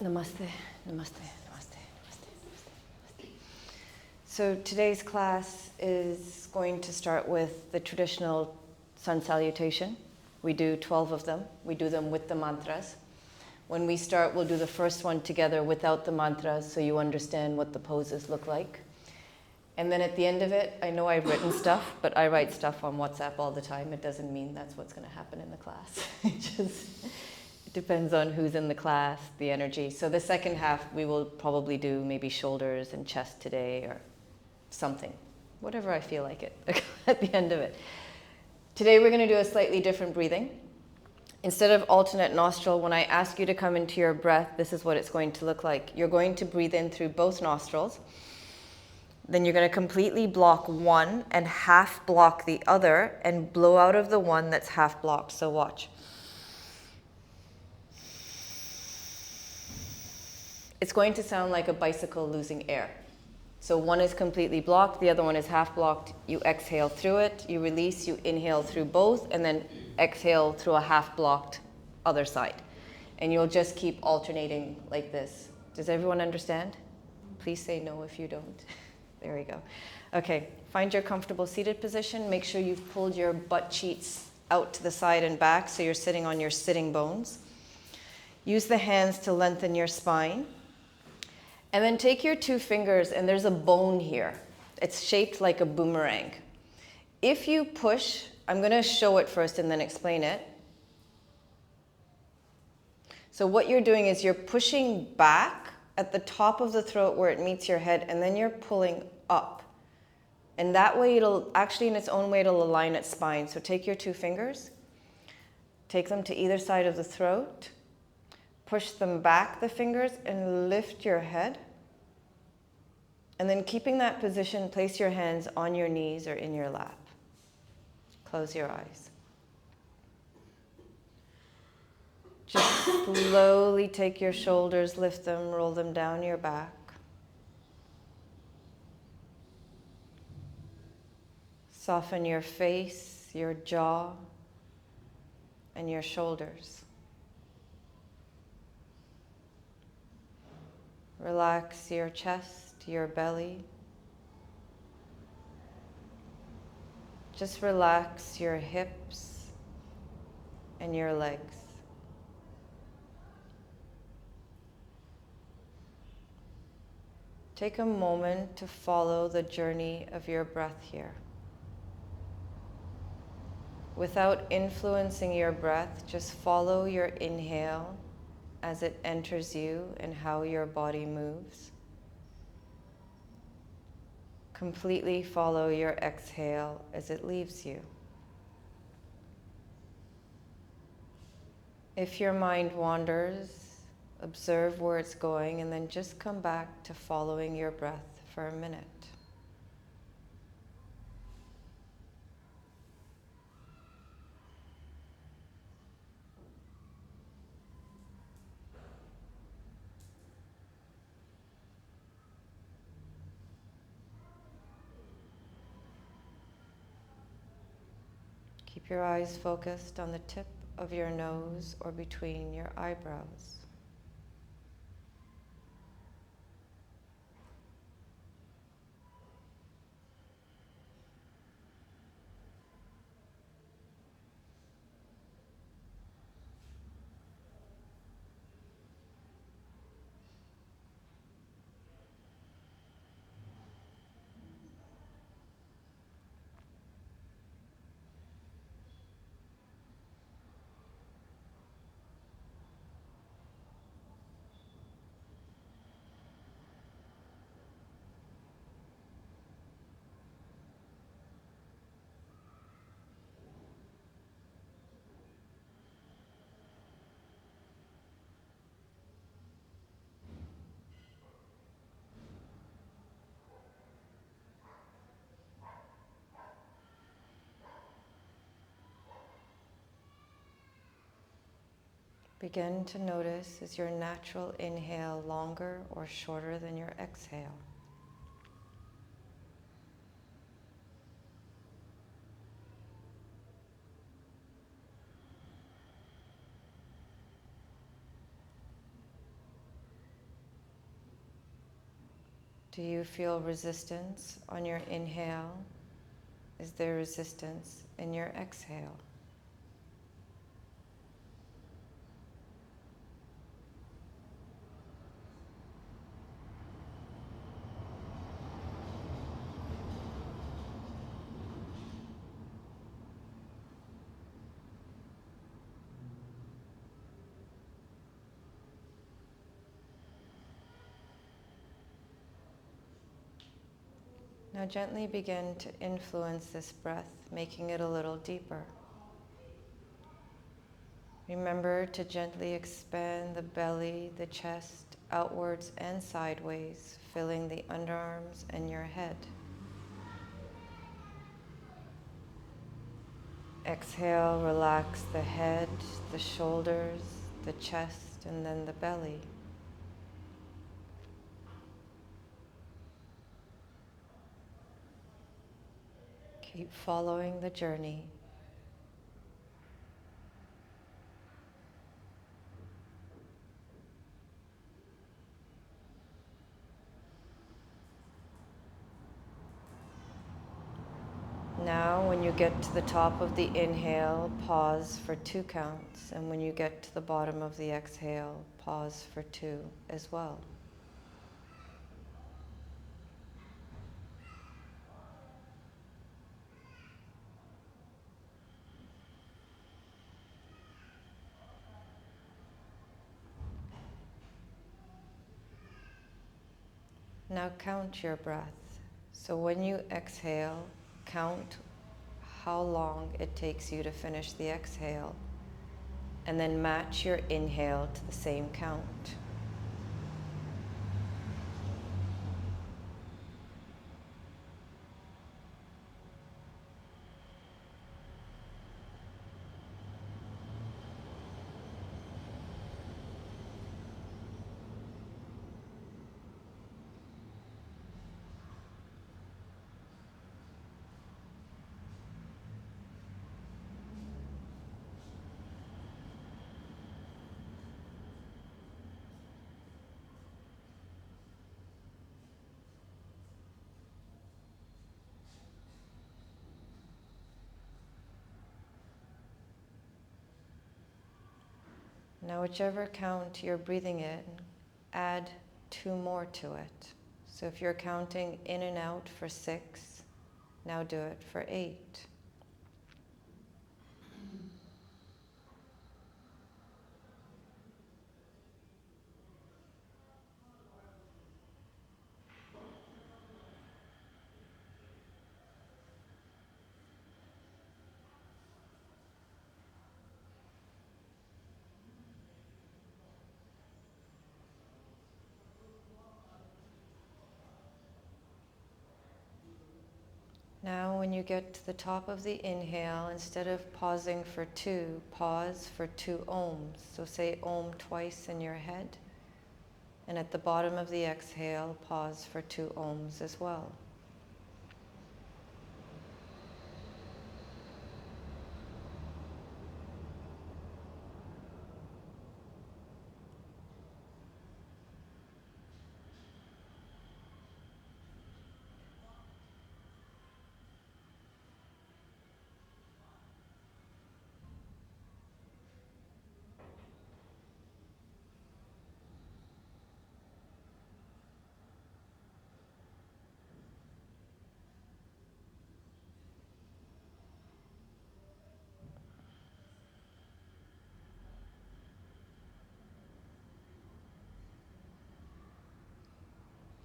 Namaste, namaste, namaste, namaste, namaste. So today's class is going to start with the traditional sun salutation. We do 12 of them. We do them with the mantras. When we start, we'll do the first one together without the mantras so you understand what the poses look like. And then at the end of it, I know I've written stuff, but I write stuff on WhatsApp all the time. It doesn't mean that's what's going to happen in the class. It depends on who's in the class, the energy. So the second half, we will probably do maybe shoulders and chest today or something, whatever I feel like it at the end of it. Today we're going to do a slightly different breathing. Instead of alternate nostril, when I ask you to come into your breath, this is what it's going to look like. You're going to breathe in through both nostrils. Then you're going to completely block one and half block the other and blow out of the one that's half blocked. So watch. It's going to sound like a bicycle losing air. So one is completely blocked, the other one is half blocked. You exhale through it, you release, you inhale through both, and then exhale through a half blocked other side. And you'll just keep alternating like this. Does everyone understand? Please say no if you don't. There we go. Okay, find your comfortable seated position. Make sure you've pulled your butt cheeks out to the side and back so you're sitting on your sitting bones. Use the hands to lengthen your spine. And then take your two fingers, and there's a bone here. It's shaped like a boomerang. If you push, I'm going to show it first and then explain it. So what you're doing is you're pushing back at the top of the throat where it meets your head, and then you're pulling up. And that way it'll, actually in its own way, it'll align its spine. So take your two fingers, take them to either side of the throat, push them back, the fingers, and lift your head. And then keeping that position, place your hands on your knees or in your lap. Close your eyes. Just slowly take your shoulders, lift them, roll them down your back. Soften your face, your jaw, and your shoulders. Relax your chest, your belly. Just relax your hips and your legs. Take a moment to follow the journey of your breath here. Without influencing your breath, just follow your inhale as it enters you and how your body moves. Completely follow your exhale as it leaves you. If your mind wanders, observe where it's going and then just come back to following your breath for a minute. Keep your eyes focused on the tip of your nose or between your eyebrows. Begin to notice, is your natural inhale longer or shorter than your exhale? Do you feel resistance on your inhale? Is there resistance in your exhale? Now gently begin to influence this breath, making it a little deeper. Remember to gently expand the belly, the chest, outwards and sideways, filling the underarms and your head. Exhale, relax the head, the shoulders, the chest, and then the belly. Keep following the journey. Now, when you get to the top of the inhale, pause for 2 counts. And when you get to the bottom of the exhale, pause for 2 as well. Now count your breath. So when you exhale, count how long it takes you to finish the exhale, and then match your inhale to the same count. Now, whichever count you're breathing in, add 2 more to it. So if you're counting in and out for 6, now do it for 8. Now, when you get to the top of the inhale, instead of pausing for 2, pause for 2 ohms. So say Om twice in your head. And at the bottom of the exhale, pause for 2 ohms as well.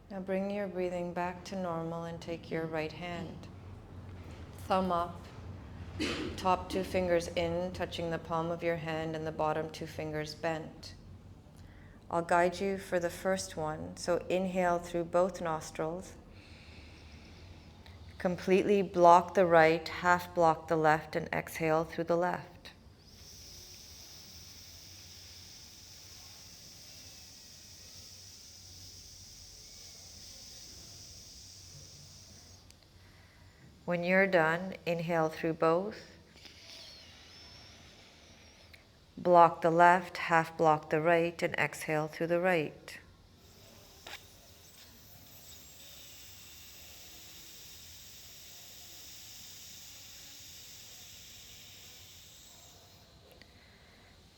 Now bring your breathing back to normal and take your right hand. Thumb up, top 2 fingers in, touching the palm of your hand, and the bottom 2 fingers bent. I'll guide you for the first one. So inhale through both nostrils. Completely block the right, half block the left, and exhale through the left. When you're done, inhale through both. Block the left, half block the right, and exhale through the right.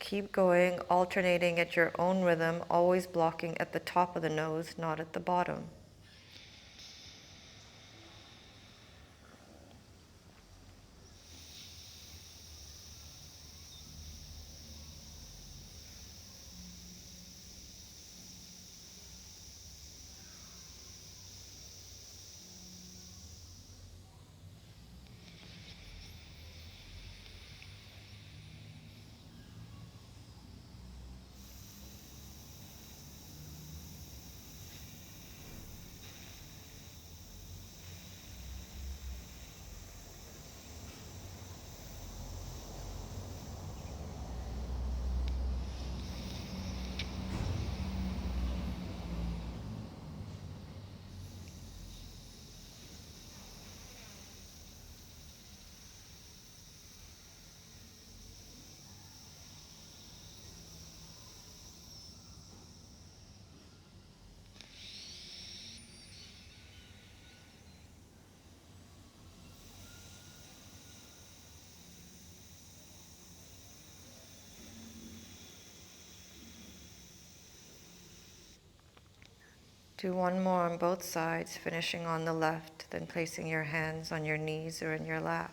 keep going, alternating at your own rhythm, always blocking at the top of the nose, not at the bottom. Do one more on both sides, finishing on the left, then placing your hands on your knees or in your lap.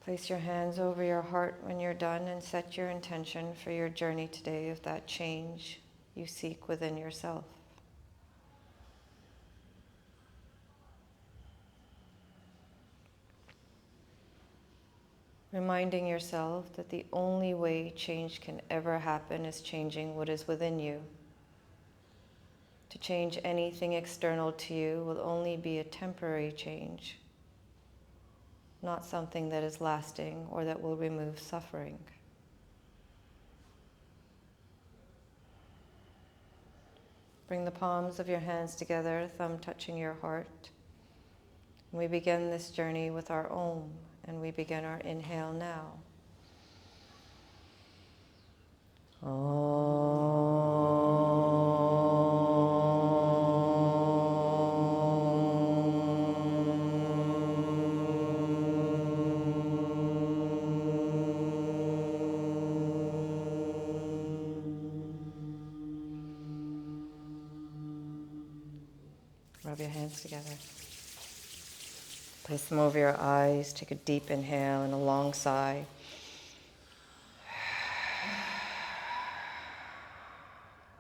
Place your hands over your heart when you're done and set your intention for your journey today of that change you seek within yourself. Reminding yourself that the only way change can ever happen is changing what is within you. To change anything external to you will only be a temporary change, not something that is lasting or that will remove suffering. Bring the palms of your hands together, thumb touching your heart. We begin this journey with our Om, and we begin our inhale now. Rub your hands together. Place them over your eyes. Take a deep inhale and a long sigh.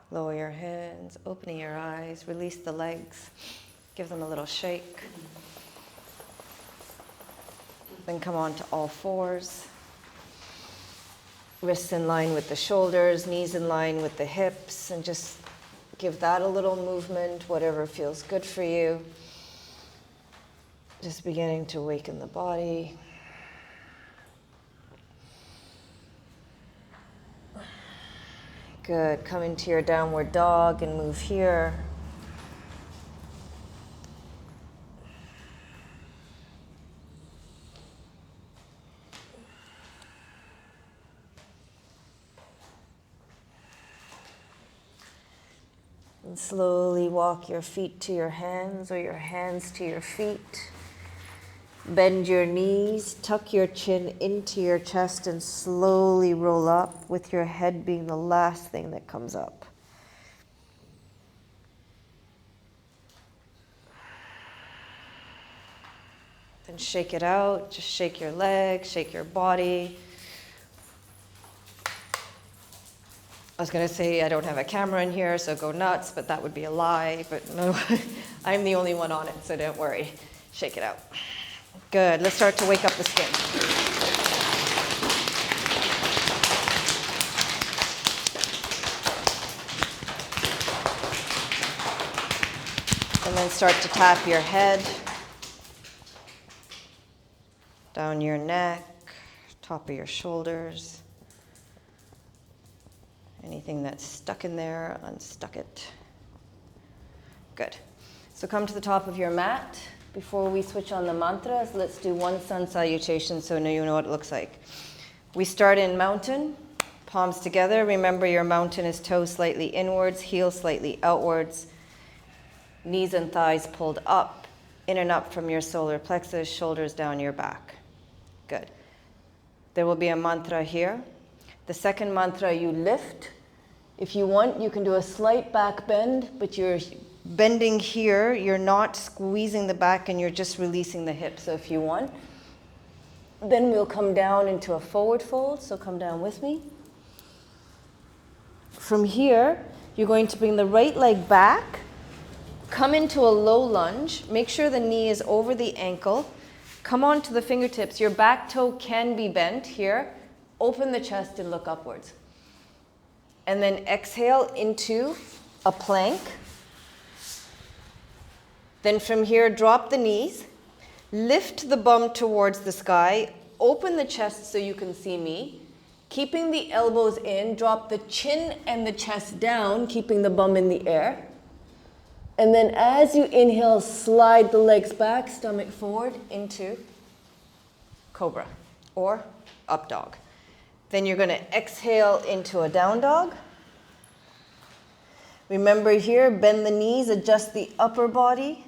Lower your hands, opening your eyes, release the legs, give them a little shake. Then come on to all fours. Wrists in line with the shoulders, knees in line with the hips, and just give that a little movement, whatever feels good for you. Just beginning to awaken the body. Good. Come into your downward dog and move here. And slowly walk your feet to your hands or your hands to your feet. Bend your knees, tuck your chin into your chest, and slowly roll up, with your head being the last thing that comes up. Then shake it out. Just shake your legs, shake your body. I was going to say I don't have a camera in here, so go nuts, but that would be a lie. But no, I'm the only one on it, so don't worry. Shake it out. Good. Let's start to wake up the skin. And then start to tap your head, down your neck, top of your shoulders. Anything that's stuck in there, unstuck it. Good. So come to the top of your mat. Before we switch on the mantras, let's do one sun salutation so you know what it looks like. We start in mountain, palms together. Remember your mountain is toes slightly inwards, heels slightly outwards, knees and thighs pulled up, in and up from your solar plexus, shoulders down your back. Good. There will be a mantra here. The second mantra you lift. If you want, you can do a slight back bend, but you're bending here, you're not squeezing the back and you're just releasing the hips. So if you want, then we'll come down into a forward fold. So come down with me. From here, you're going to bring the right leg back, come into a low lunge, make sure the knee is over the ankle, come onto the fingertips. Your back toe can be bent here. Open the chest and look upwards. And then exhale into a plank. Then from here, drop the knees, lift the bum towards the sky, open the chest so you can see me. Keeping the elbows in, drop the chin and the chest down, keeping the bum in the air. And then as you inhale, slide the legs back, stomach forward into cobra or up dog. Then you're going to exhale into a down dog. Remember here, bend the knees, adjust the upper body.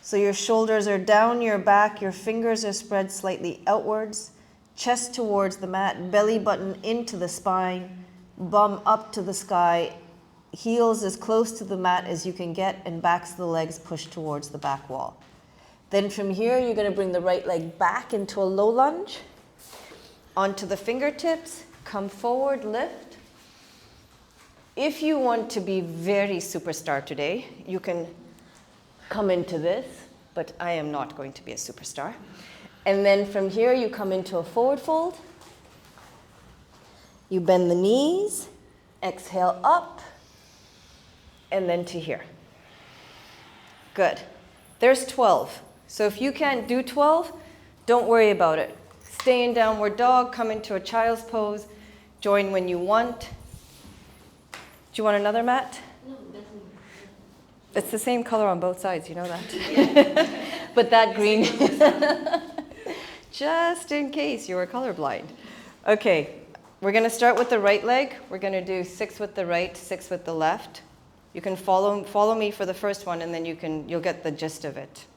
So your shoulders are down your back, your fingers are spread slightly outwards, chest towards the mat, belly button into the spine, bum up to the sky, heels as close to the mat as you can get, and backs of the legs pushed towards the back wall. Then from here, you're going to bring the right leg back into a low lunge, onto the fingertips, come forward, lift. If you want to be very superstar today, you can come into this, but I am not going to be a superstar. And then from here, you come into a forward fold. You bend the knees, exhale up, and then to here. Good. There's 12. So if you can't do 12, don't worry about it. Stay in downward dog, come into a child's pose, join when you want. Do you want another mat? No, definitely. It's the same color on both sides, you know that? But that green, just in case you were colorblind. Okay, we're going to start with the right leg. We're going to do 6 with the right, 6 with the left. You can follow me for the first one, and then you'll get the gist of it.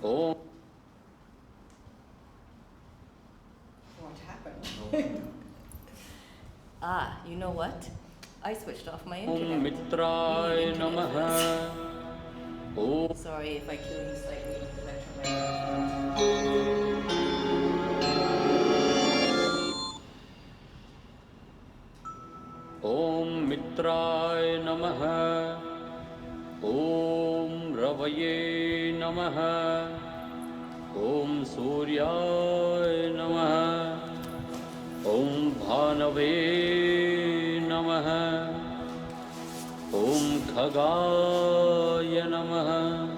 Oh. What happened? You know what? I switched off my internet. Mitray Namaha. Oh. Sorry if I kill you slightly. Om Mitray Namaha. Om Ravaye Namaha. Om Suryay Namaha. Om Bhanave Namaha. Om Khagaya Namaha.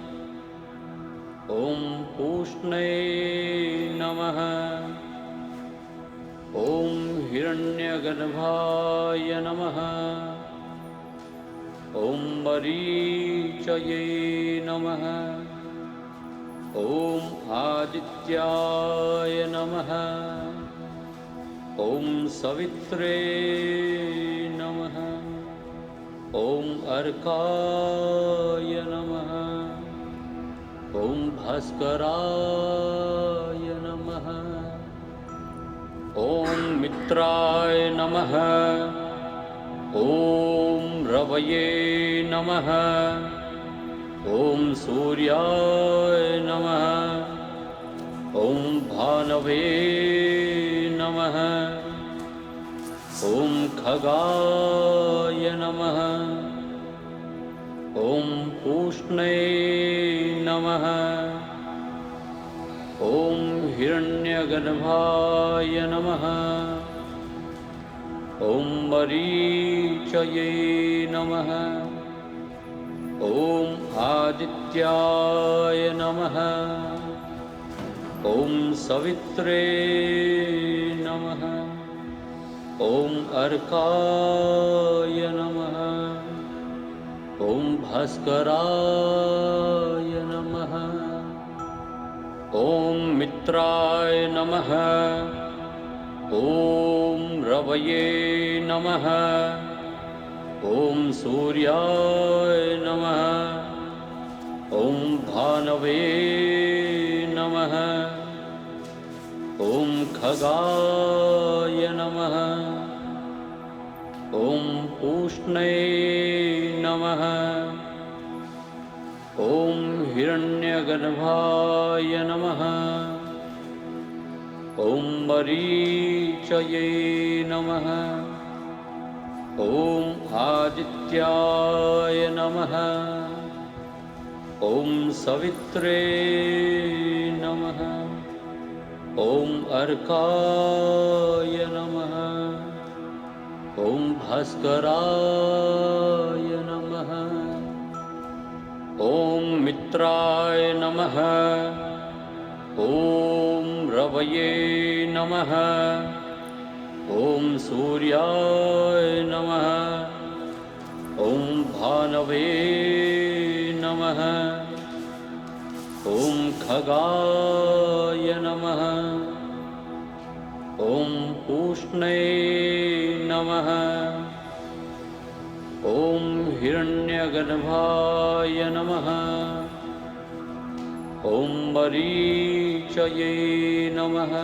Om Pushne Namaha. Om Hiranyagarbhaya Namaha. Om Marichaye Namaha. Om Adityaya Namaha. Om Savitre Namaha. Om Arkaya Namaha. Om Bhaskaraya Namaha. Om Mitraya Namaha. Om Ravaye Namaha. Om Suryaya Namaha. Om Bhanave Namaha. Om Khagaya Namaha. Om Pushne Namaha. Om Hiranyagarbhaya Namaha. Om Marichaye Namaha. ॐ आदित्याय नमः। ॐ सवित्रे नमः। ॐ अर्काय नमः। ॐ भास्कराय नमः। ॐ मित्राय नमः। ॐ रवये नमः। ॐ सूर्याय नमः। ॐ भानवे नमः। ॐ खगाय नमः। ॐ पूष्णे नमः। ॐ हिरण्यगर्भाय नमः। ॐ मरीचये नमः। ॐ आदित्याय नमः। ॐ सवित्रे नमः। ॐ अर्काय नमः। ॐ भास्कराय नमः। ॐ मित्राय नमः। ॐ रवये नमः। ॐ सूर्याय नमः। ॐ भानवे नमः। ॐ खगाय नमः। ॐ पूष्णे नमः। ॐ हिरण्यगर्भाय नमः। ॐ मरीचये नमः।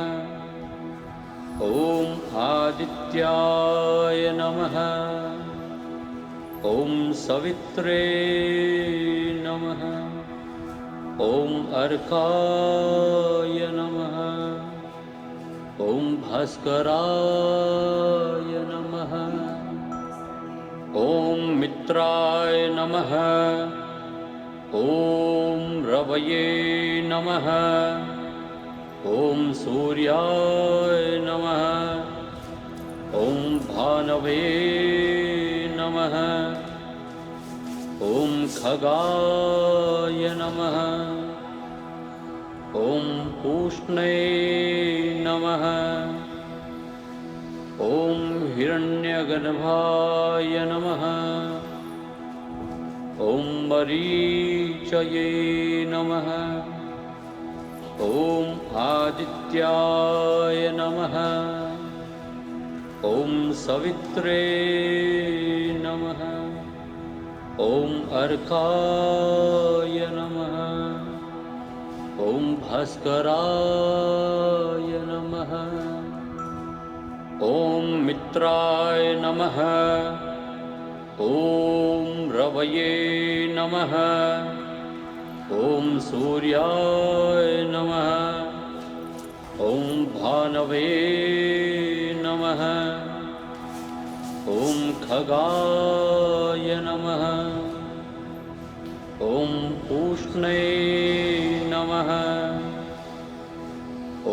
ॐ आदित्याय नमः। ॐ सवित्रे नमः। ॐ अर्काय नमः। ॐ भास्कराय नमः। ॐ मित्राय नमः। ॐ रवये नमः। ॐ सूर्याय नमः। ॐ भानवे नमः। ॐ खगाय नमः। ॐ पूष्णे नमः। ॐ हिरण्यगर्भाय नमः। ॐ मरीचये नमः। ॐ आदित्याय नमः। ॐ सवित्रे नमः। ॐ अर्काय नमः। ॐ भास्कराय नमः। ॐ मित्राय नमः। ॐ रवये नमः। ॐ सूर्याय नमः। ॐ भानवे नमः। ॐ खगाय नमः। ॐ पूष्णे नमः।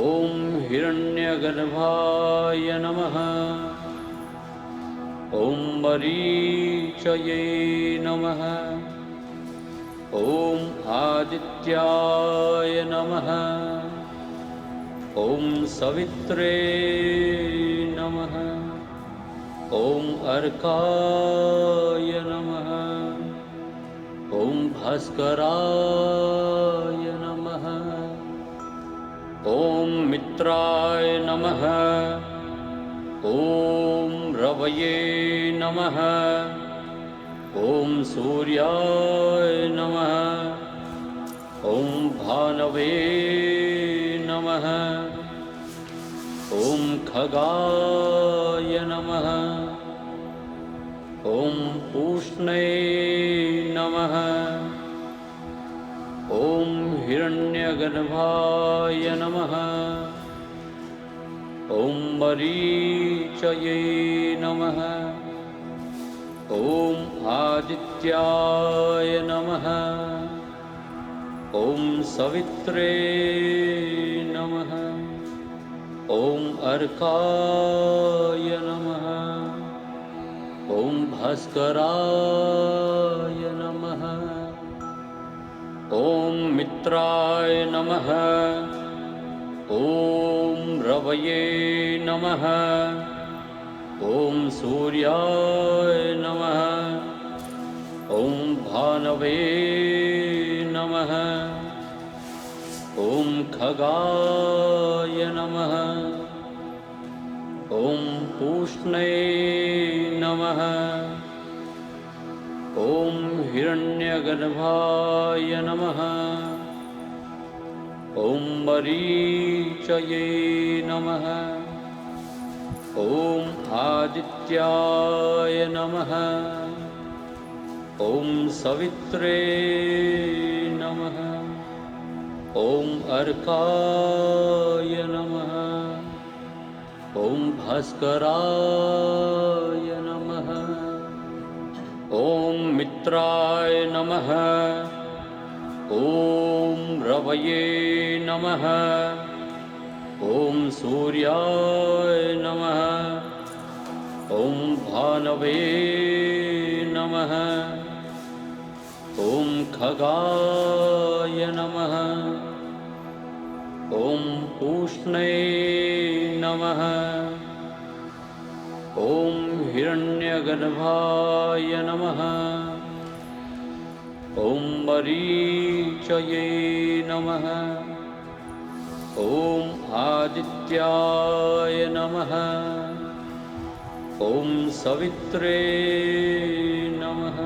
ॐ हिरण्यगर्भाय नमः। ॐ मरीचये नमः। ॐ आदित्याय नमः। ॐ सवित्रे नमः। ॐ अर्काय नमः। ॐ भास्कराय नमः। ॐ मित्राय नमः। ॐ रवये नमः। ॐ सूर्याय नमः। ॐ भानवे नमः। ॐ खगाय नमः। ॐ पूष्णे नमः। ॐ हिरण्यगर्भाय नमः। ॐ मरीचये नमः। ॐ आदित्याय नमः। ॐ सवित्रे नमः। ॐ अर्काय नमः। ॐ भास्कराय नमः ॐ मित्राय नमः ॐ रवये नमः ॐ सूर्याय नमः ॐ भानवे नमः ॐ खगाय नमः ॐ पूष्णे नमः ॐ हिरण्यगर्भाय नमः ॐ मरीचये नमः ॐ आदित्याय नमः ॐ सवित्रे नमः ॐ अर्काय नमः ॐ भास्कराय नमः ॐ मित्राय नमः ॐ रवये नमः ॐ सूर्याय नमः ॐ भानवे नमः ॐ खगाय नमः ॐ पूष्णे नमः ॐ हिरण्यगर्भाय नमः ॐ मरीचये नमः ॐ आदित्याय नमः ॐ सवित्रे नमः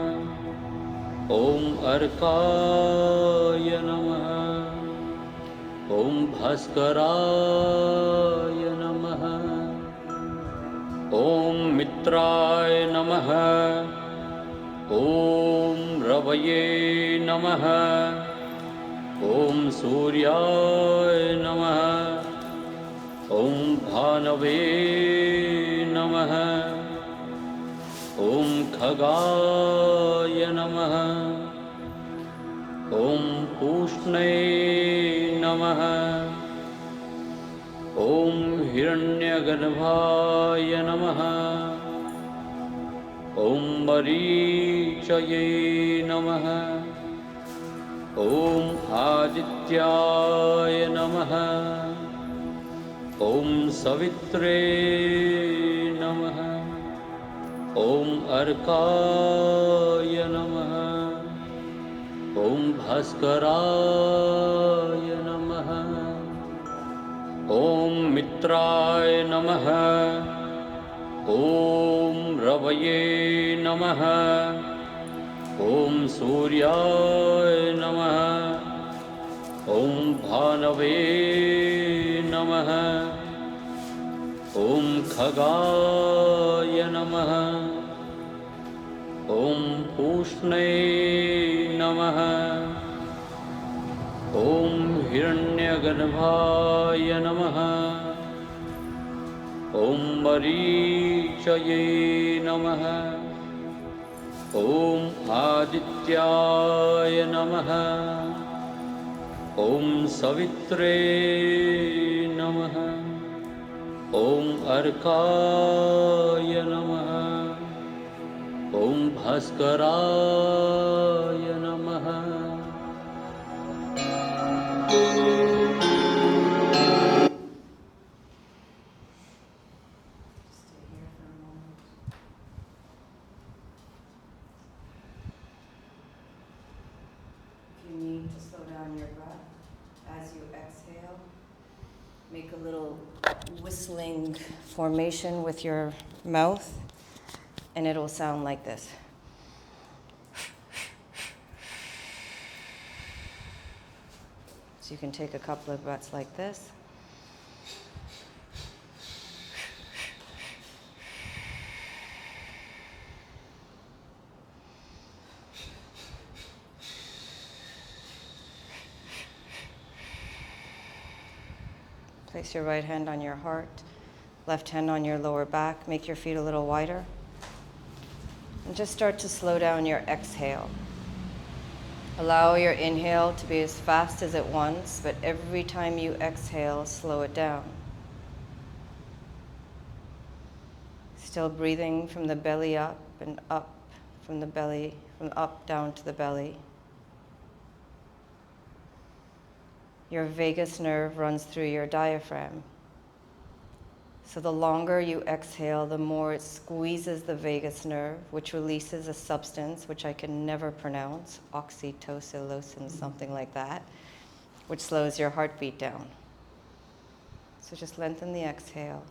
ॐ अर्काय नमः ॐ भास्कराय नमः ॐ मित्राय नमः ॐ रवये नमः ॐ सूर्याय नमः ॐ भानवे नमः ॐ खगाय नमः ॐ पूष्णे नमः ॐ हिरण्यगर्भाय नमः ॐ मरीचये नमः ॐ आदित्याय नमः ॐ सवित्रे नमः ॐ अर्काय नमः ॐ भास्कराय नमः ॐ मित्राय नमः ॐ रवये नमः ॐ सूर्याय नमः ॐ भानवे नमः ॐ खगाय नमः ॐ पूष्णे नमः ॐ हिरण्यगर्भाय नमः ॐ मरीचये नमः ॐ आदित्याय नमः ॐ सवित्रे नमः ॐ अर्काय नमः ॐ भास्कराय नमः You need to slow down your breath as you exhale. Make a little whistling formation with your mouth, and it'll sound like this. So you can take a couple of breaths like this. Place your right hand on your heart, left hand on your lower back. Make your feet a little wider. And just start to slow down your exhale. Allow your inhale to be as fast as it wants, but every time you exhale, slow it down. Still breathing from the belly up. and up from the belly, from up down to the belly. Your vagus nerve runs through your diaphragm. So the longer you exhale, the more it squeezes the vagus nerve, which releases a substance, which I can never pronounce, oxytocin, something like that, which slows your heartbeat down. So just lengthen the exhale.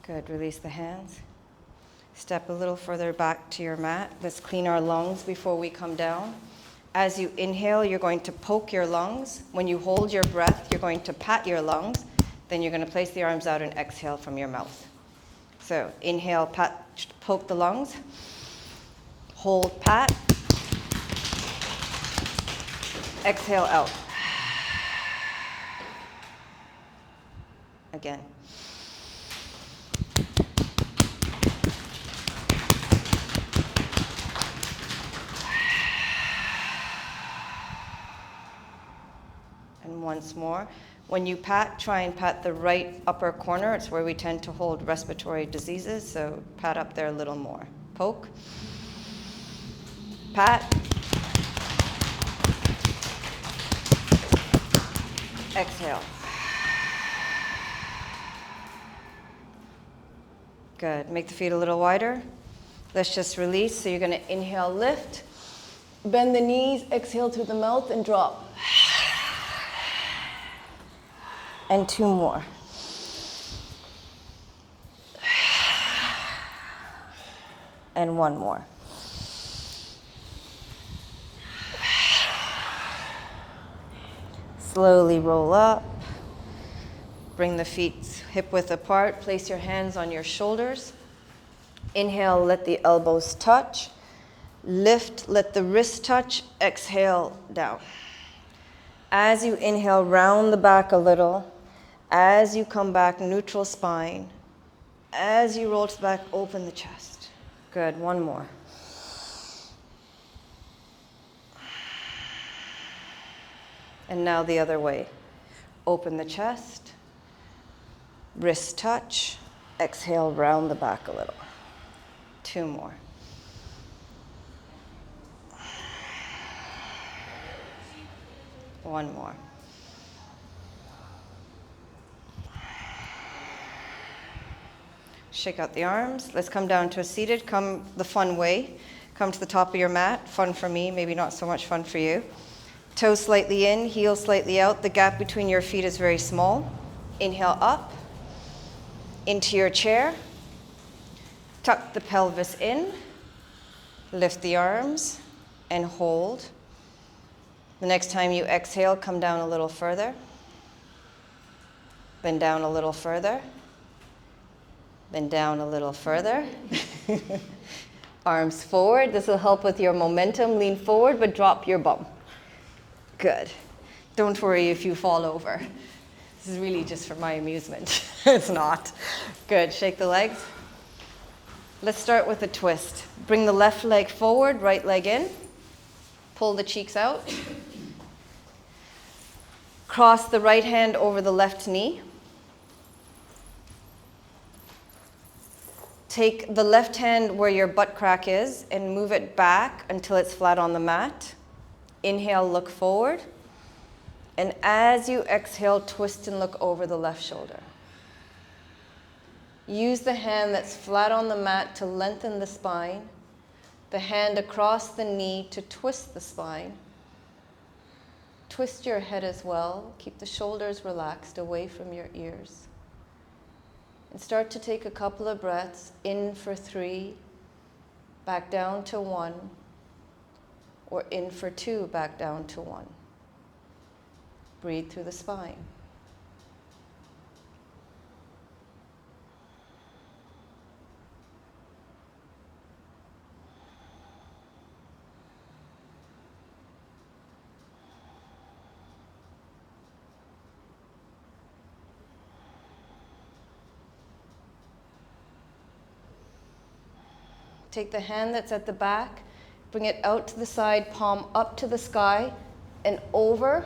Good, release the hands. Step a little further back to your mat. Let's clean our lungs before we come down. As you inhale, you're going to poke your lungs. When you hold your breath, you're going to pat your lungs. Then you're going to place the arms out and exhale from your mouth. So inhale, pat, poke the lungs. Hold, pat. Exhale out. Again. And once more. When you pat, try and pat the right upper corner. It's where we tend to hold respiratory diseases, so pat up there a little more. Poke. Pat. Exhale. Good. Make the feet a little wider. Let's just release. So you're going to inhale, lift. Bend the knees, exhale through the mouth, and drop. And two more. And one more. Slowly roll up. Bring the feet hip width apart. Place your hands on your shoulders. Inhale, let the elbows touch. Lift, let the wrists touch. Exhale, down. As you inhale, round the back a little. As you come back, neutral spine. As you roll to the back, open the chest. Good, one more. And now the other way. Open the chest. Wrist touch. Exhale, round the back a little. Two more. One more. Shake out the arms. Let's come down to a seated. Come the fun way. Come to the top of your mat. Fun for me, maybe not so much fun for you. Toes slightly in, heels slightly out. The gap between your feet is very small. Inhale up into your chair. Tuck the pelvis in. Lift the arms and hold. The next time you exhale, come down a little further. Then down a little further. Then down a little further. Arms forward. This will help with your momentum. Lean forward, but drop your bum. Good. Don't worry if you fall over. This is really just for my amusement. It's not. Good. Shake the legs. Let's start with a twist. Bring the left leg forward, right leg in. Pull the cheeks out. Cross the right hand over the left knee. Take the left hand where your butt crack is and move it back until it's flat on the mat. Inhale, look forward. And as you exhale, twist and look over the left shoulder. Use the hand that's flat on the mat to lengthen the spine. The hand across the knee to twist the spine. Twist your head as well. Keep the shoulders relaxed away from your ears. And start to take a couple of breaths, in for 3, back down to 1, or in for 2, back down to 1. Breathe through the spine. Take the hand that's at the back, bring it out to the side, palm up to the sky and over,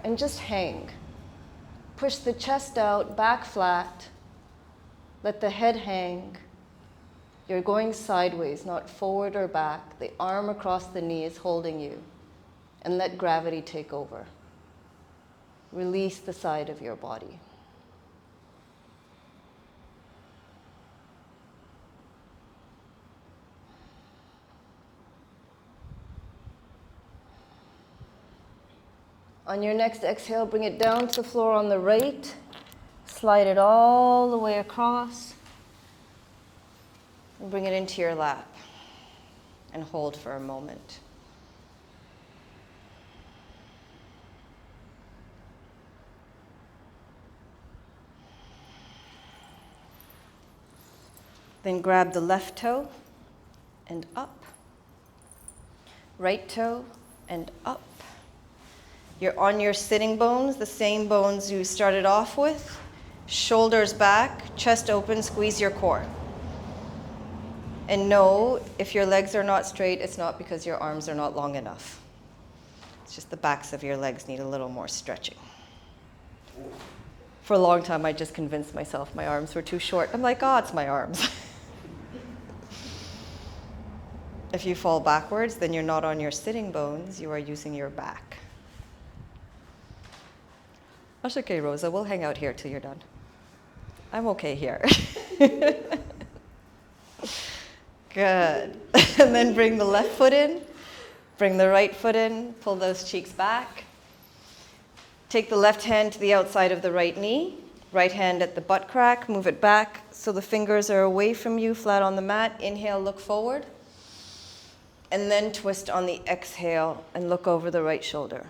and just hang. Push the chest out, back flat. Let the head hang. You're going sideways, not forward or back. The arm across the knee is holding you. And let gravity take over. Release the side of your body. On your next exhale, bring it down to the floor on the right. Slide it all the way across. And bring it into your lap. And hold for a moment. Then grab the left toe and up. Right toe and up. You're on your sitting bones, the same bones you started off with. Shoulders back, chest open, squeeze your core. And know, if your legs are not straight, it's not because your arms are not long enough. It's just the backs of your legs need a little more stretching. For a long time, I just convinced myself my arms were too short. I'm like, oh, it's my arms. If you fall backwards, then you're not on your sitting bones, you are using your back. That's okay, Rosa, we'll hang out here till you're done. I'm okay here. Good. And then bring the left foot in, bring the right foot in, pull those cheeks back. Take the left hand to the outside of the right knee, right hand at the butt crack, move it back so the fingers are away from you, flat on the mat. Inhale, look forward. And then twist on the exhale and look over the right shoulder.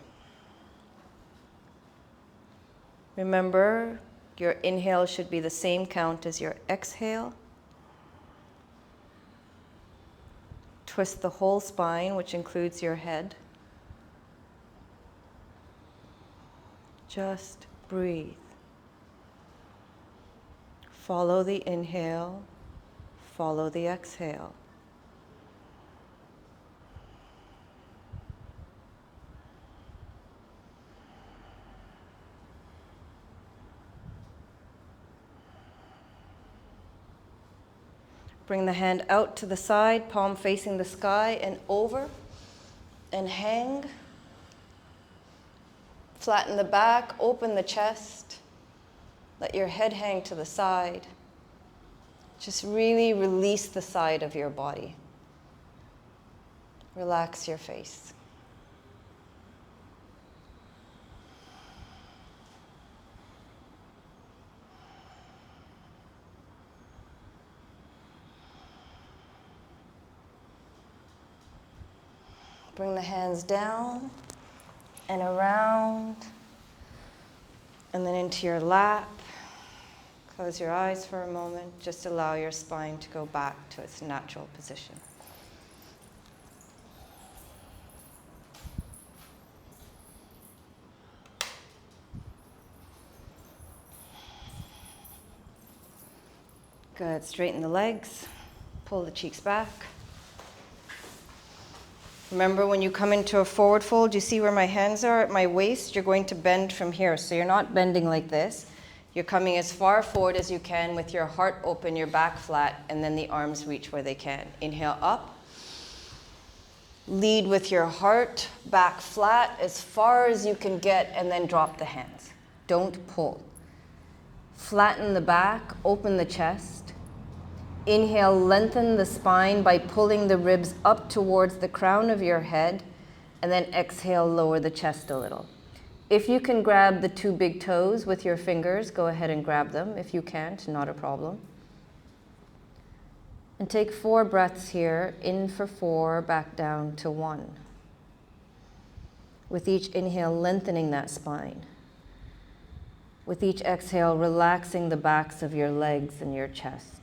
Remember, your inhale should be the same count as your exhale. Twist the whole spine, which includes your head. Just breathe. Follow the inhale, follow the exhale. Bring the hand out to the side, palm facing the sky and over, and hang. Flatten the back, open the chest. Let your head hang to the side. Just really release the side of your body. Relax your face. Bring the hands down and around, and then into your lap. Close your eyes for a moment. Just allow your spine to go back to its natural position. Good. Straighten the legs. Pull the cheeks back. Remember, when you come into a forward fold, you see where my hands are at my waist? You're going to bend from here. So you're not bending like this. You're coming as far forward as you can with your heart open, your back flat, and then the arms reach where they can. Inhale up. Lead with your heart, back flat, as far as you can get, and then drop the hands. Don't pull. Flatten the back, open the chest. Inhale, lengthen the spine by pulling the ribs up towards the crown of your head, and then exhale, lower the chest a little. If you can grab the two big toes with your fingers, go ahead and grab them. If you can't, not a problem. And take 4 breaths here, in for 4, back down to 1. With each inhale, lengthening that spine. With each exhale, relaxing the backs of your legs and your chest.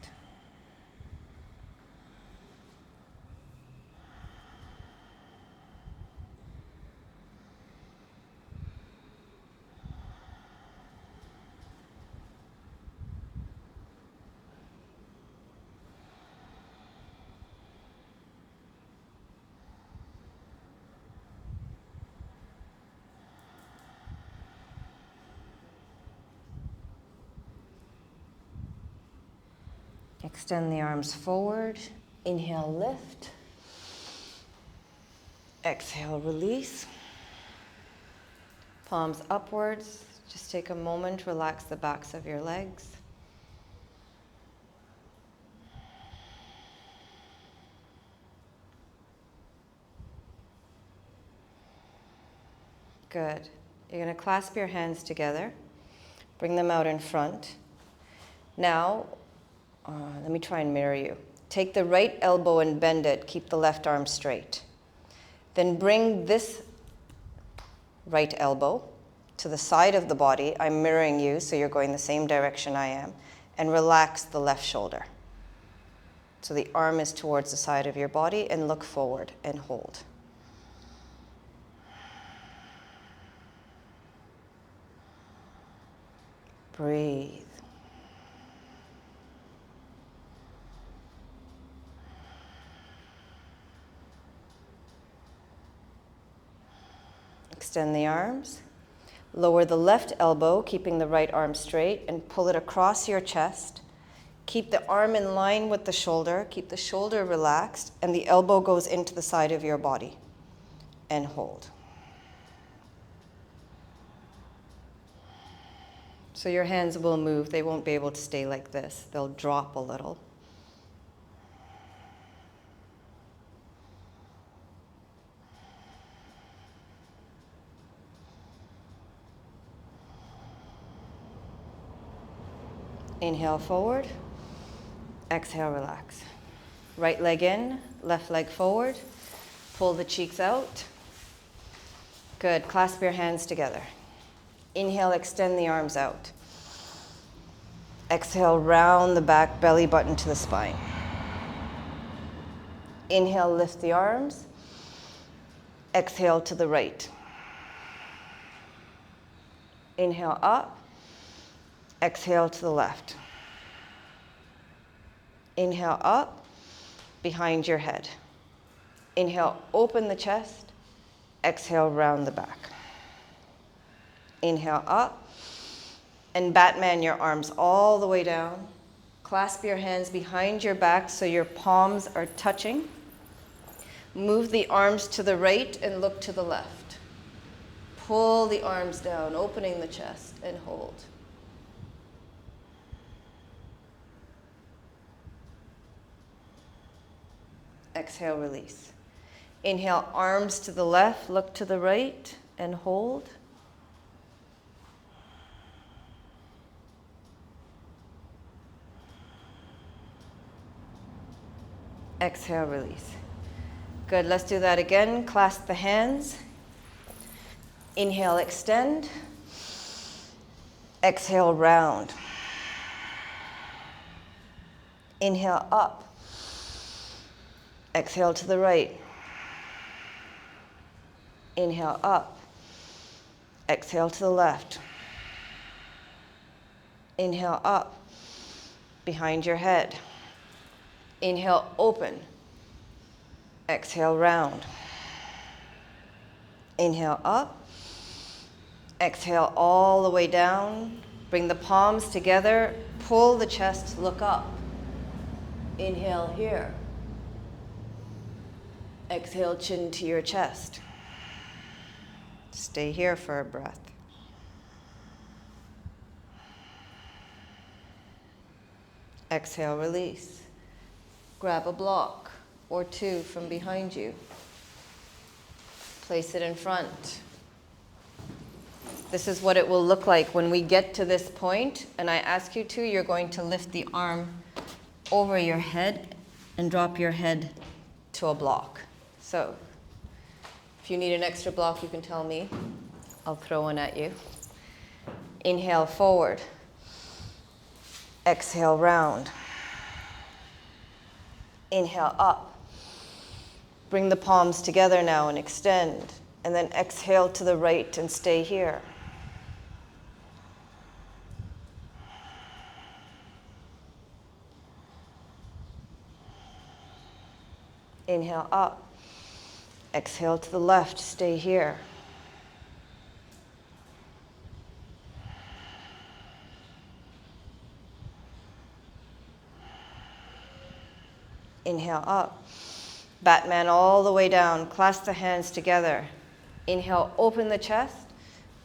Extend the arms forward. Inhale, lift. Exhale, release. Palms upwards. Just take a moment, relax the backs of your legs. Good. You're going to clasp your hands together. Bring them out in front. Now, let me try and mirror you. Take the right elbow and bend it. Keep the left arm straight. Then bring this right elbow to the side of the body. I'm mirroring you, so you're going the same direction I am. And relax the left shoulder. So the arm is towards the side of your body, and look forward and hold. Breathe. Extend the arms. Lower the left elbow, keeping the right arm straight, and pull it across your chest. Keep the arm in line with the shoulder. Keep the shoulder relaxed, and the elbow goes into the side of your body. And hold. So your hands will move. They won't be able to stay like this. They'll drop a little. Inhale forward. Exhale, relax. Right leg in, left leg forward. Pull the cheeks out. Good. Clasp your hands together. Inhale, extend the arms out. Exhale, round the back, belly button to the spine. Inhale, lift the arms. Exhale to the right. Inhale up. Exhale to the left. Inhale up, behind your head. Inhale, open the chest. Exhale, round the back. Inhale up, and Batman your arms all the way down. Clasp your hands behind your back so your palms are touching. Move the arms to the right and look to the left. Pull the arms down, opening the chest, and hold. Exhale, release. Inhale, arms to the left, look to the right, and hold. Exhale, release. Good, let's do that again. Clasp the hands. Inhale, extend. Exhale, round. Inhale, up. Exhale to the right. Inhale up. Exhale to the left. Inhale up, behind your head. Inhale, open. Exhale, round. Inhale up. Exhale all the way down. Bring the palms together. Pull the chest, look up. Inhale here. Exhale, chin to your chest. Stay here for a breath. Exhale, release. Grab a block or two from behind you. Place it in front. This is what it will look like when we get to this point, and I ask you to, you're going to lift the arm over your head and drop your head to a block. So if you need an extra block, you can tell me. I'll throw one at you. Inhale, forward. Exhale, round. Inhale, up. Bring the palms together now and extend. And then exhale to the right and stay here. Inhale, up. Exhale to the left, stay here. Inhale up. Batman all the way down. Clasp the hands together. Inhale, open the chest.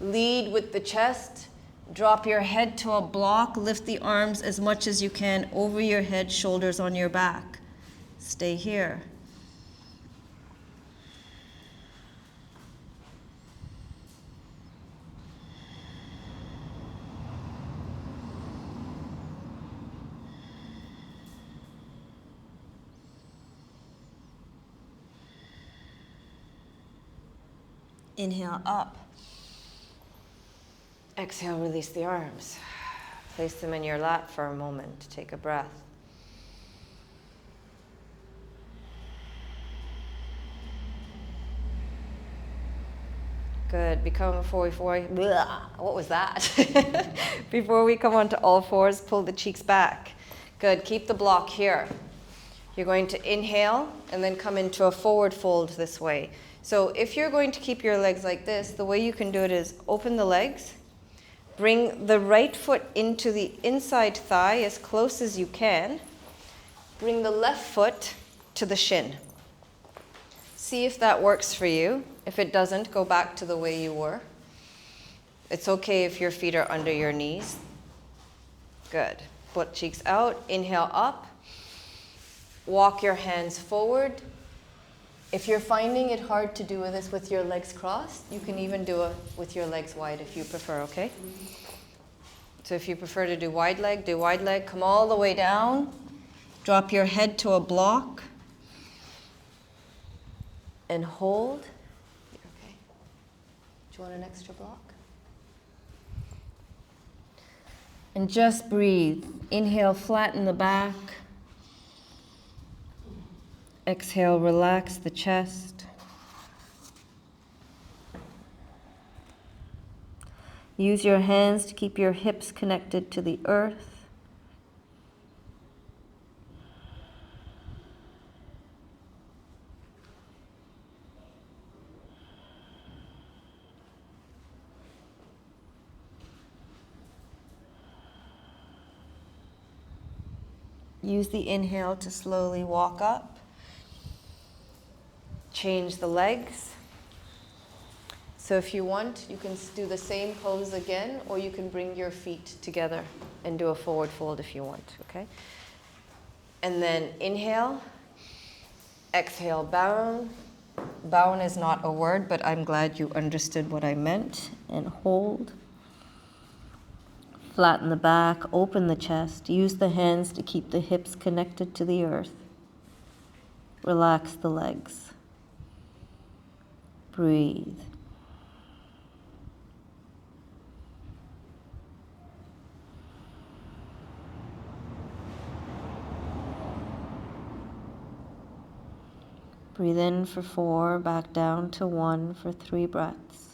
Lead with the chest. Drop your head to a block. Lift the arms as much as you can over your head, shoulders on your back. Stay here. Inhale up. Exhale, release the arms. Place them in your lap for a moment. Take a breath. Good. What was that? Before we come onto all fours, pull the cheeks back. Good. Keep the block here. You're going to inhale and then come into a forward fold this way. So if you're going to keep your legs like this, the way you can do it is open the legs, bring the right foot into the inside thigh as close as you can, bring the left foot to the shin. See if that works for you. If it doesn't, go back to the way you were. It's okay if your feet are under your knees. Good. Butt cheeks out, inhale up. Walk your hands forward. If you're finding it hard to do this with your legs crossed, you can even do it with your legs wide if you prefer, okay? So if you prefer to do wide leg, do wide leg. Come all the way down. Drop your head to a block. And hold. Okay. Do you want an extra block? And just breathe. Inhale, flatten the back. Exhale, relax the chest. Use your hands to keep your hips connected to the earth. Use the inhale to slowly walk up. Change the legs. So if you want, you can do the same pose again, or you can bring your feet together and do a forward fold if you want, okay? And then inhale, exhale, bow. Bow is not a word, but I'm glad you understood what I meant. And hold. Flatten the back, open the chest. Use the hands to keep the hips connected to the earth. Relax the legs. Breathe. Breathe in for 4, back down to 1 for 3 breaths.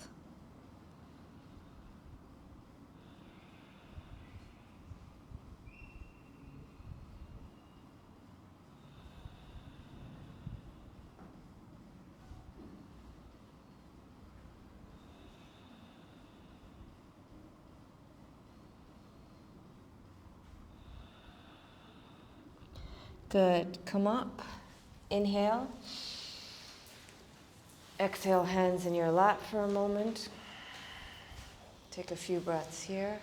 Good. Come up. Inhale. Exhale, hands in your lap for a moment. Take a few breaths here.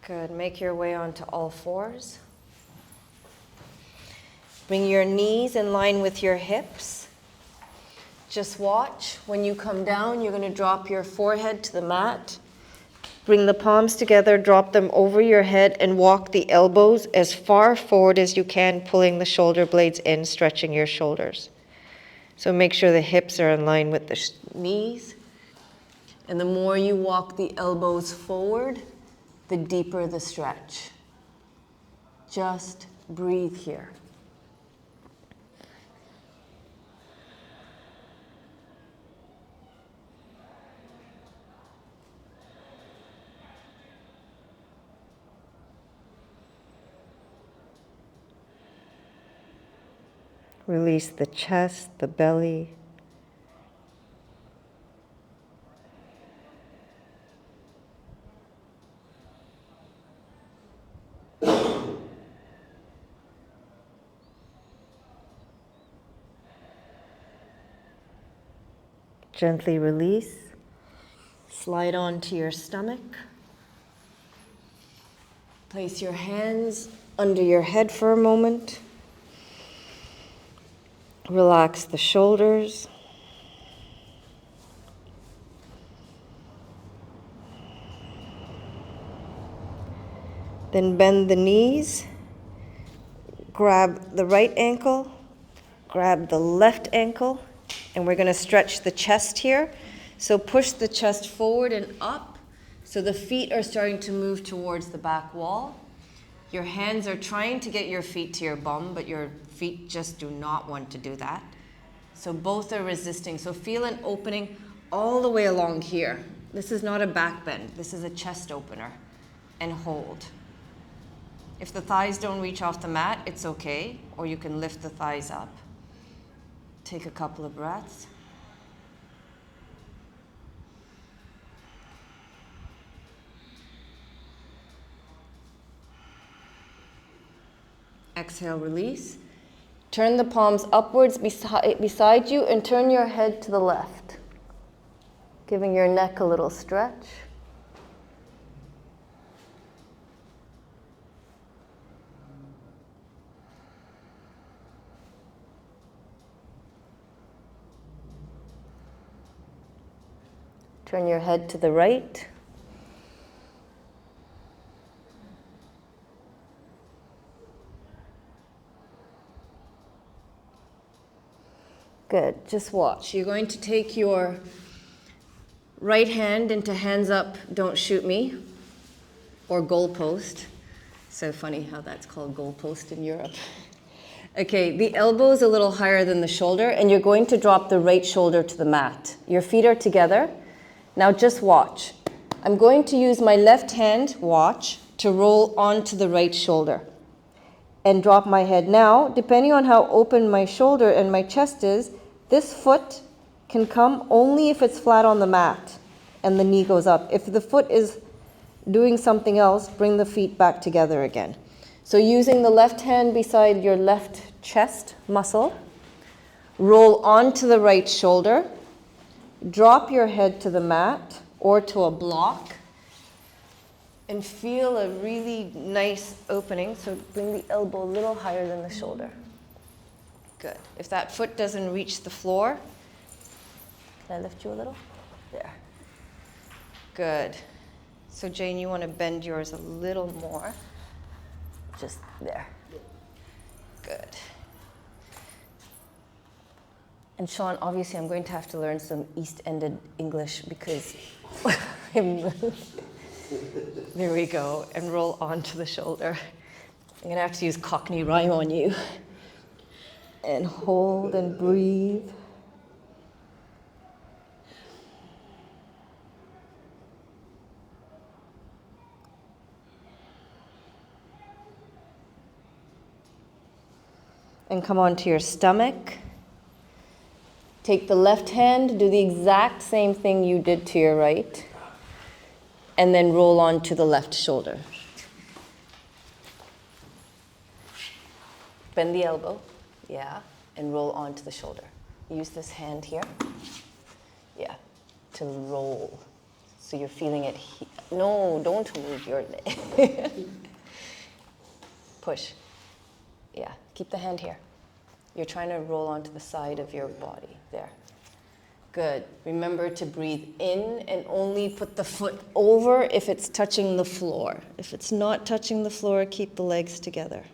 Good. Make your way onto all fours. Bring your knees in line with your hips. Just watch. When you come down, you're going to drop your forehead to the mat. Bring the palms together, drop them over your head, and walk the elbows as far forward as you can, pulling the shoulder blades in, stretching your shoulders. So make sure the hips are in line with the knees. And the more you walk the elbows forward, the deeper the stretch. Just breathe here. Release the chest, the belly. Gently release. Slide onto your stomach. Place your hands under your head for a moment. Relax the shoulders. Then bend the knees. Grab the right ankle. Grab the left ankle. And we're going to stretch the chest here. So push the chest forward and up. So the feet are starting to move towards the back wall. Your hands are trying to get your feet to your bum, but your feet just do not want to do that. So both are resisting. So feel an opening all the way along here. This is not a back bend. This is a chest opener. And hold. If the thighs don't reach off the mat, it's okay. Or you can lift the thighs up. Take a couple of breaths. Exhale, release. Turn the palms upwards beside you and turn your head to the left, giving your neck a little stretch. Turn your head to the right. Good, just watch. You're going to take your right hand into hands up, don't shoot me, or goalpost. So funny how that's called goalpost in Europe. Okay, the elbow is a little higher than the shoulder, and you're going to drop the right shoulder to the mat. Your feet are together. Now just watch. I'm going to use my left hand, watch, to roll onto the right shoulder and drop my head. Now, depending on how open my shoulder and my chest is, this foot can come only if it's flat on the mat and the knee goes up. If the foot is doing something else, bring the feet back together again. So using the left hand beside your left chest muscle, roll onto the right shoulder, drop your head to the mat or to a block, and feel a really nice opening. So bring the elbow a little higher than the shoulder. Good. If that foot doesn't reach the floor, can I lift you a little? There. Good. So Jane, you want to bend yours a little more. Just there. Good. And Sean, obviously I'm going to have to learn some East-ended English because there we go, and roll onto the shoulder. I'm going to have to use Cockney rhyme on you. And hold and breathe. And come onto your stomach. Take the left hand, do the exact same thing you did to your right, and then roll onto the left shoulder. Bend the elbow, yeah, and roll onto the shoulder. Use this hand here, yeah, to roll. So you're feeling it here. No, don't move your leg. Push, yeah, keep the hand here. You're trying to roll onto the side of your body, there. Good. Remember to breathe in and only put the foot over if it's touching the floor. If it's not touching the floor, keep the legs together.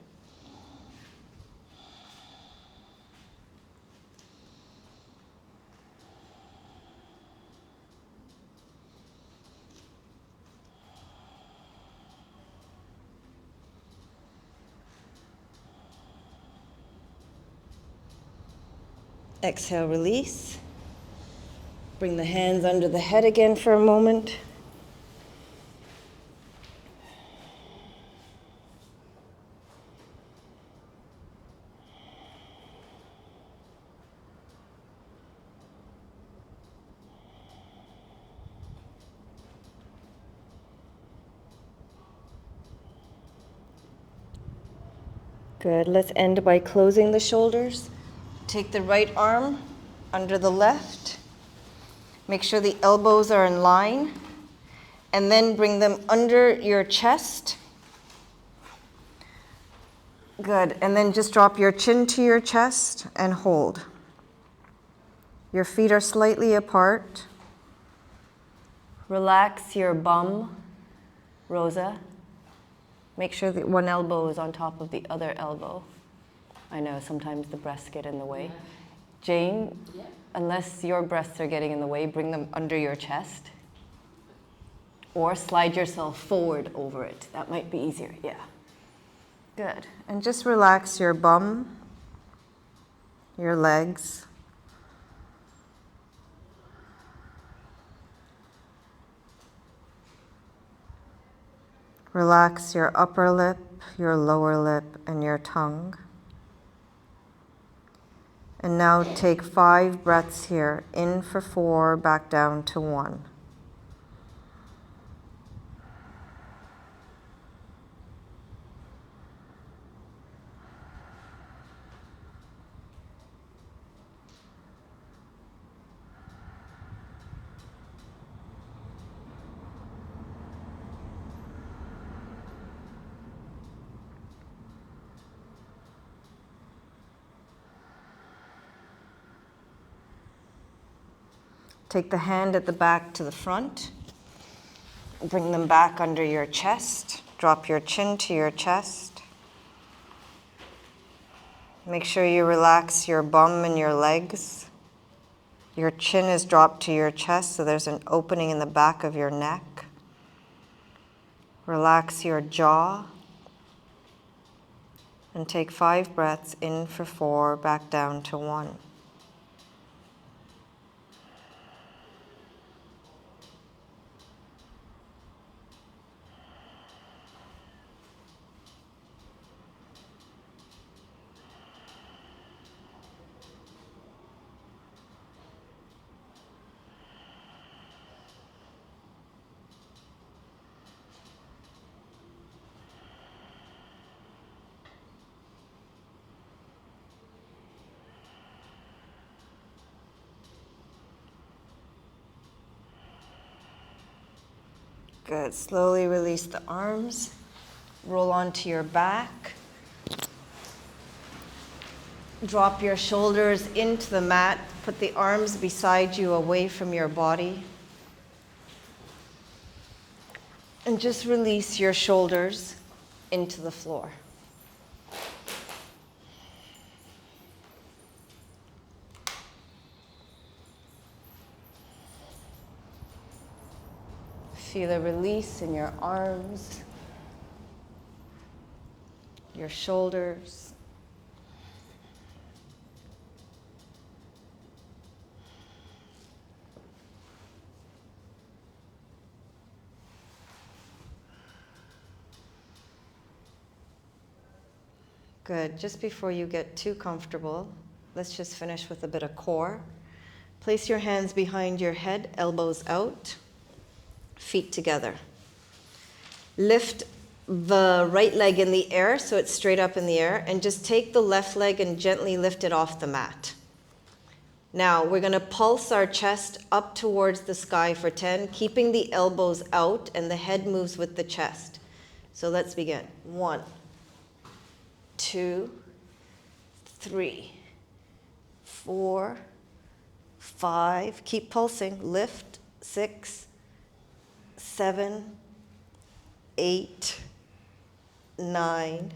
Exhale, release. Bring the hands under the head again for a moment. Good. Let's end by closing the shoulders. Take the right arm under the left. Make sure the elbows are in line, and then bring them under your chest. Good, and then just drop your chin to your chest and hold. Your feet are slightly apart. Relax your bum, Rosa. Make sure that one elbow is on top of the other elbow. I know sometimes the breasts get in the way. Jane, unless your breasts are getting in the way, bring them under your chest. Or slide yourself forward over it. That might be easier, yeah. Good. And just relax your bum, your legs. Relax your upper lip, your lower lip, and your tongue. And now take 5 breaths here. In for 4, back down to 1. Take the hand at the back to the front. Bring them back under your chest. Drop your chin to your chest. Make sure you relax your bum and your legs. Your chin is dropped to your chest, so there's an opening in the back of your neck. Relax your jaw. And take 5 breaths in for 4, back down to 1. Good. Slowly release the arms. Roll onto your back. Drop your shoulders into the mat. Put the arms beside you, away from your body. And just release your shoulders into the floor. Feel a release in your arms, your shoulders. Good. Just before you get too comfortable, let's just finish with a bit of core. Place your hands behind your head, elbows out. Feet together. Lift the right leg in the air so it's straight up in the air, and just take the left leg and gently lift it off the mat. Now we're going to pulse our chest up towards the sky for 10, keeping the elbows out and the head moves with the chest. So let's begin. 1, 2, 3, 4, 5. Keep pulsing. Lift. 6, 7, 8, 9,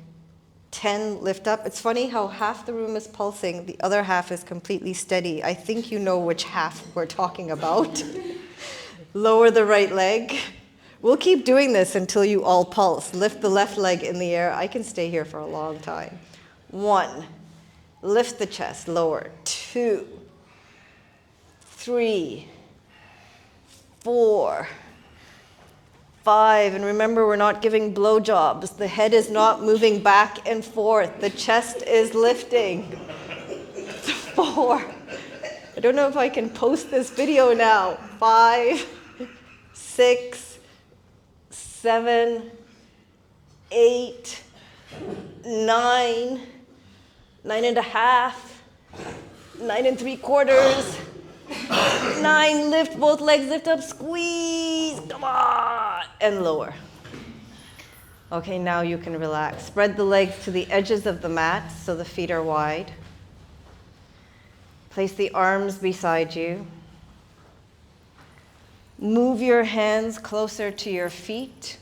10, lift up. It's funny how half the room is pulsing, the other half is completely steady. I think you know which half we're talking about. Lower the right leg. We'll keep doing this until you all pulse. Lift the left leg in the air. I can stay here for a long time. 1, lift the chest, lower. 2, 3, 4, 5, and remember, we're not giving blowjobs. The head is not moving back and forth. The chest is lifting. 4. I don't know if I can post this video now. 5, 6, 7, 8, 9, 9 and a half, 9 3/4, 9, lift both legs, lift up, squeeze, come on, and lower. Okay, now you can relax. Spread the legs to the edges of the mat so the feet are wide. Place the arms beside you. Move your hands closer to your feet.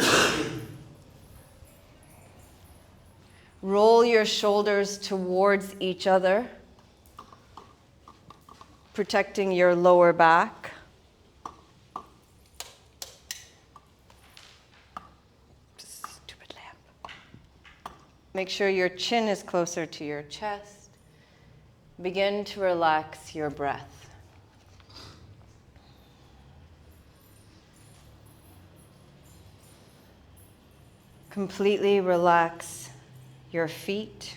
Roll your shoulders towards each other, protecting your lower back. Stupid lamp. Make sure your chin is closer to your chest. Begin to relax your breath. Completely relax your feet.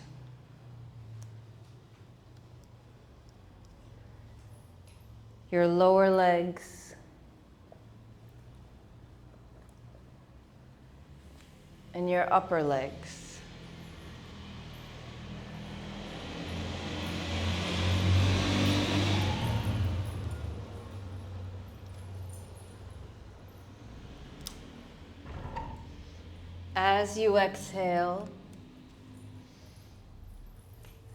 Your lower legs. And your upper legs. As you exhale,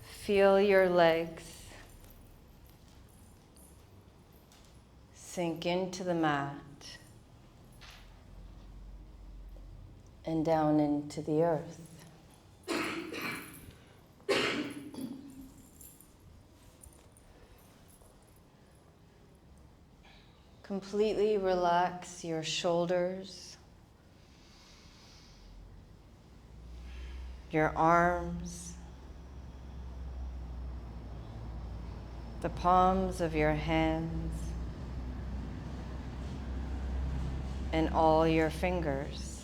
feel your legs sink into the mat and down into the earth. Completely relax your shoulders, your arms, the palms of your hands, and all your fingers.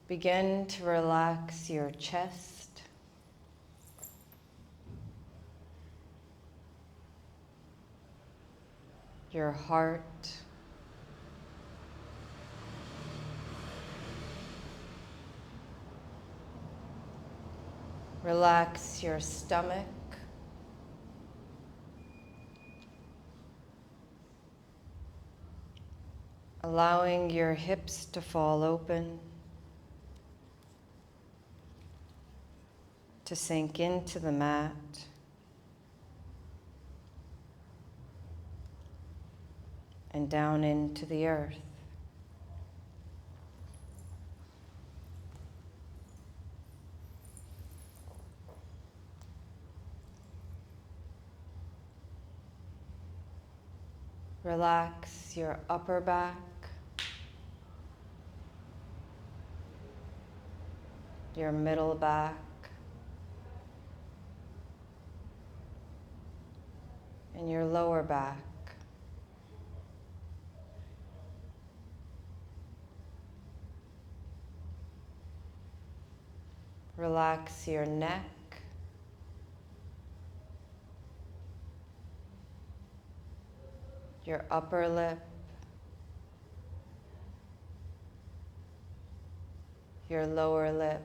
Begin to relax your chest, your heart, relax your stomach, allowing your hips to fall open, to sink into the mat. And down into the earth. Relax your upper back, your middle back, and your lower back. Relax your neck, your upper lip, your lower lip,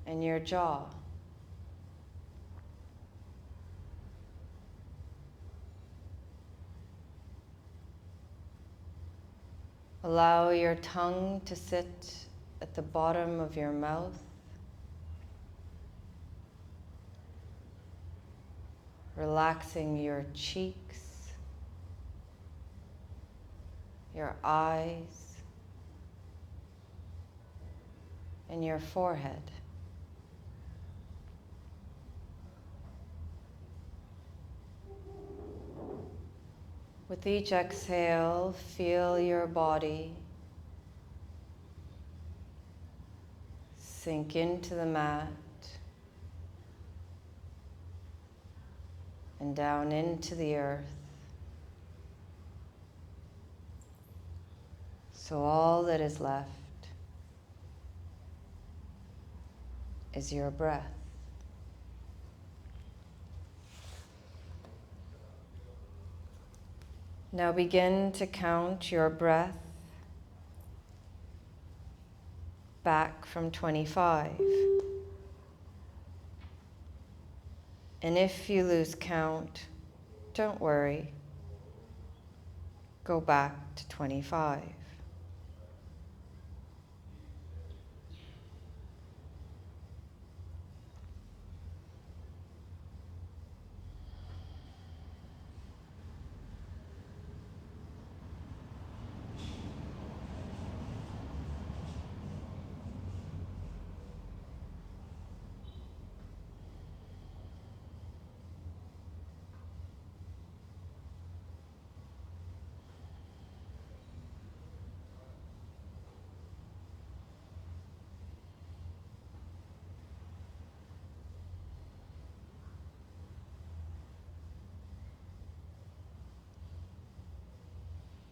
and your jaw. Allow your tongue to sit at the bottom of your mouth. Relaxing your cheeks, your eyes, and your forehead. With each exhale, feel your body sink into the mat and down into the earth. So all that is left is your breath. Now begin to count your breath back from 25. And if you lose count, don't worry. Go back to 25.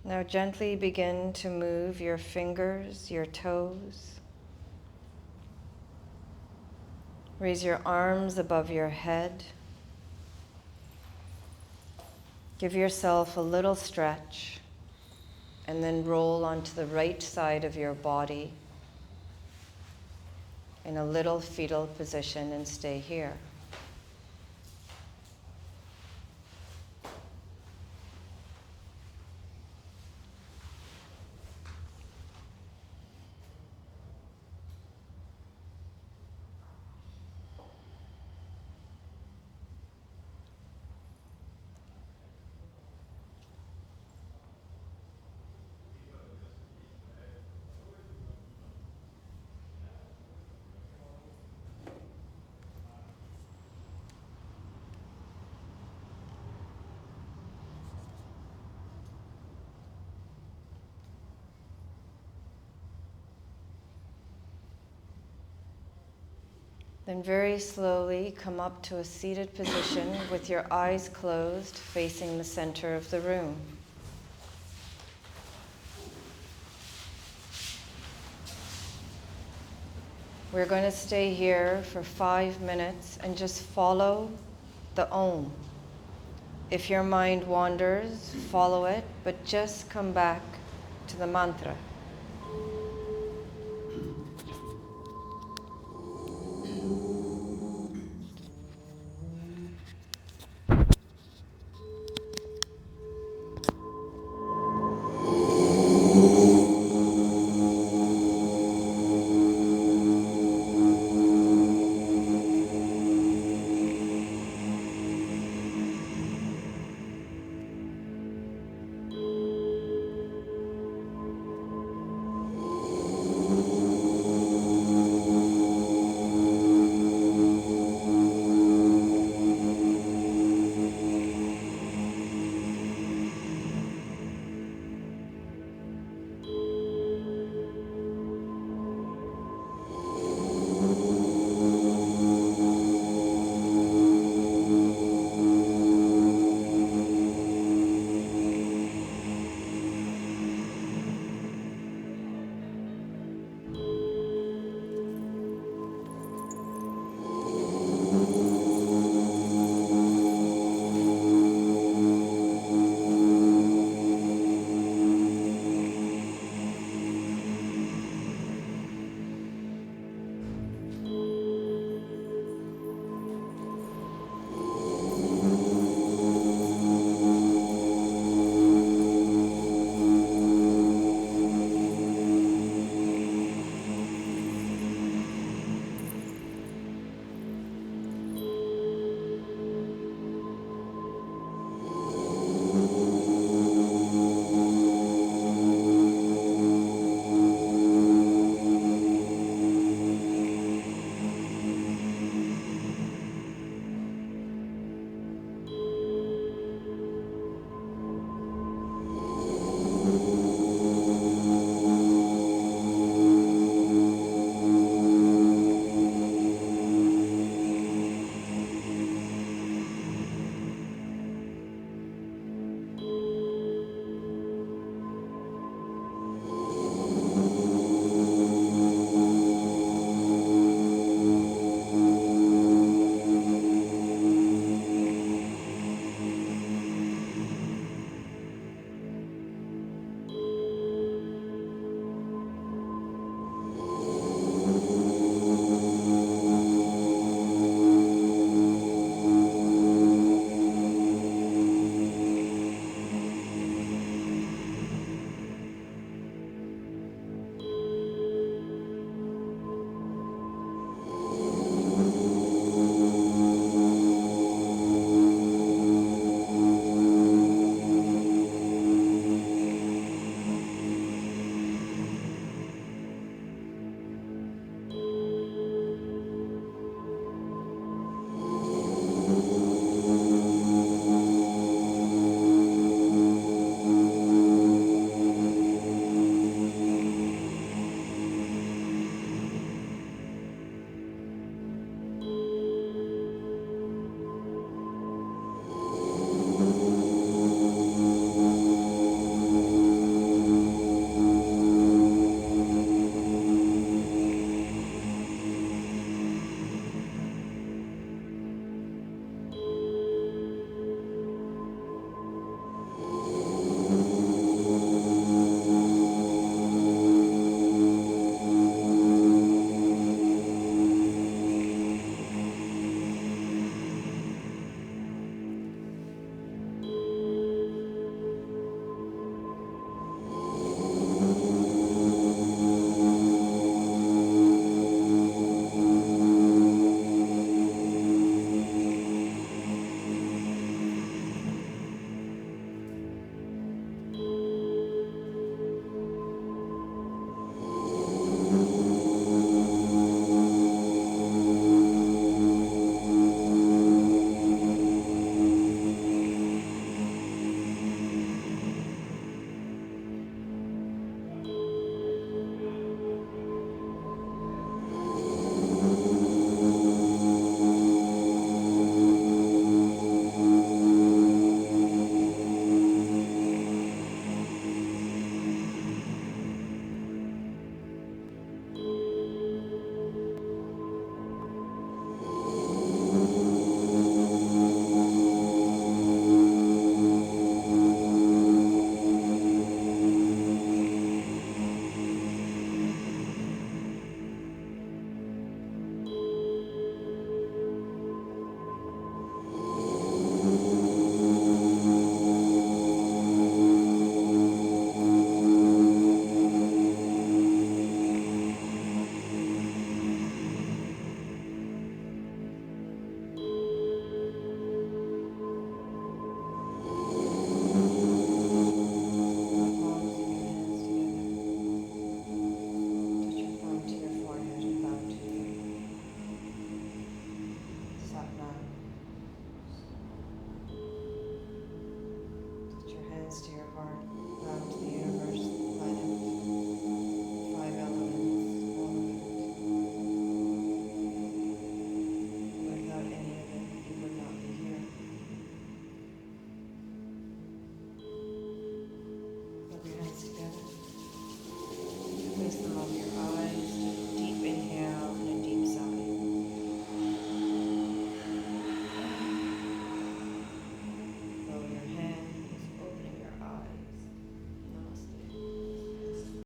Now gently begin to move your fingers, your toes. Raise your arms above your head. Give yourself a little stretch and then roll onto the right side of your body in a little fetal position and stay here. Then very slowly come up to a seated position with your eyes closed, facing the center of the room. We're going to stay here for 5 minutes and just follow the Om. If your mind wanders, follow it, but just come back to the mantra.